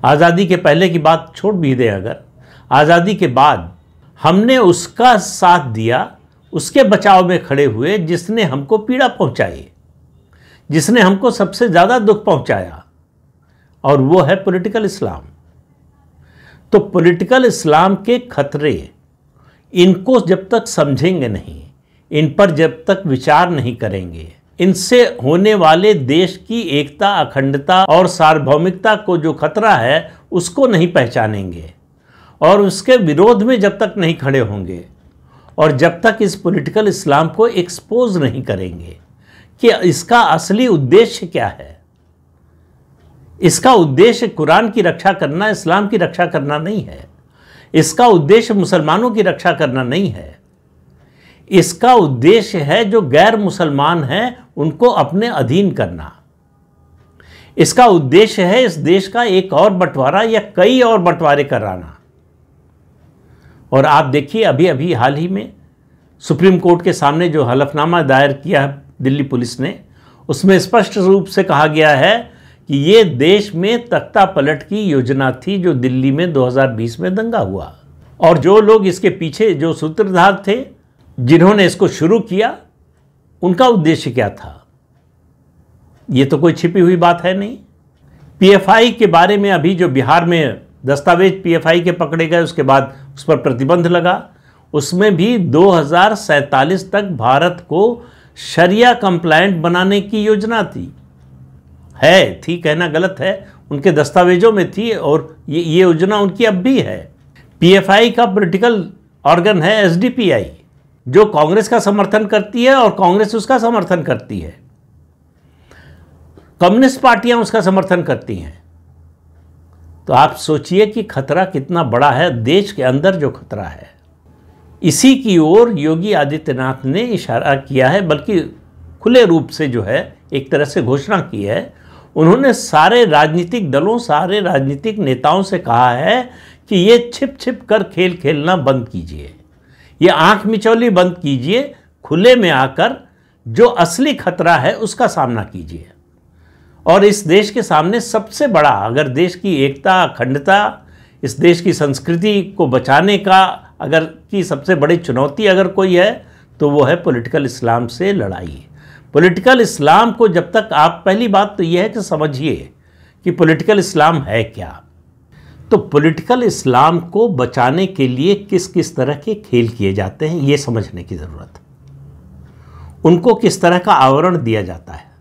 आज़ादी के पहले की बात छोड़ भी दें, अगर आज़ादी के बाद हमने उसका साथ दिया, उसके बचाव में खड़े हुए जिसने हमको पीड़ा पहुंचाई, जिसने हमको सबसे ज़्यादा दुख पहुंचाया, और वो है पॉलिटिकल इस्लाम। तो पॉलिटिकल इस्लाम के खतरे, इनको जब तक समझेंगे नहीं, इन पर जब तक विचार नहीं करेंगे, इनसे होने वाले देश की एकता, अखंडता और सार्वभौमिकता को जो खतरा है उसको नहीं पहचानेंगे, और उसके विरोध में जब तक नहीं खड़े होंगे, और जब तक इस पॉलिटिकल इस्लाम को एक्सपोज नहीं करेंगे कि इसका असली उद्देश्य क्या है। इसका उद्देश्य कुरान की रक्षा करना, इस्लाम की रक्षा करना नहीं है। इसका उद्देश्य मुसलमानों की रक्षा करना नहीं है। इसका उद्देश्य है जो गैर मुसलमान हैं उनको अपने अधीन करना। इसका उद्देश्य है इस देश का एक और बंटवारा या कई और बंटवारे कराना। और आप देखिए, अभी अभी हाल ही में सुप्रीम कोर्ट के सामने जो हलफनामा दायर किया है दिल्ली पुलिस ने, उसमें स्पष्ट रूप से कहा गया है कि ये देश में तख्ता पलट की योजना थी जो दिल्ली में 2020 में दंगा हुआ, और जो लोग इसके पीछे जो सूत्रधार थे, जिन्होंने इसको शुरू किया, उनका उद्देश्य क्या था। ये तो कोई छिपी हुई बात है नहीं। पीएफआई के बारे में अभी जो बिहार में दस्तावेज पीएफआई के पकड़े गए, उसके बाद उस पर प्रतिबंध लगा, उसमें भी 2047 तक भारत को शरिया कंप्लायंट बनाने की योजना थी। थी कहना गलत है, उनके दस्तावेजों में थी, और ये योजना उनकी अब भी है। पीएफआई का पॉलिटिकल ऑर्गन है एसडीपीआई, जो कांग्रेस का समर्थन करती है और कांग्रेस उसका समर्थन करती है। कम्युनिस्ट पार्टियां उसका समर्थन करती हैं। तो आप सोचिए कि खतरा कितना बड़ा है, देश के अंदर जो खतरा है। इसी की ओर योगी आदित्यनाथ ने इशारा किया है, बल्कि खुले रूप से जो है एक तरह से घोषणा की है। उन्होंने सारे राजनीतिक दलों, सारे राजनीतिक नेताओं से कहा है कि ये छिप छिप कर खेल खेलना बंद कीजिए, ये आंख मिचौली बंद कीजिए, खुले में आकर जो असली खतरा है उसका सामना कीजिए। और इस देश के सामने सबसे बड़ा, अगर देश की एकता, अखंडता, इस देश की संस्कृति को बचाने का अगर की सबसे बड़ी चुनौती अगर कोई है, तो वो है पॉलिटिकल इस्लाम से लड़ाई। पॉलिटिकल इस्लाम को जब तक आप, पहली बात तो यह है कि समझिए कि पॉलिटिकल इस्लाम है क्या। तो पॉलिटिकल इस्लाम को बचाने के लिए किस किस तरह के खेल किए जाते हैं, ये समझने की ज़रूरत है। उनको किस तरह का आवरण दिया जाता है।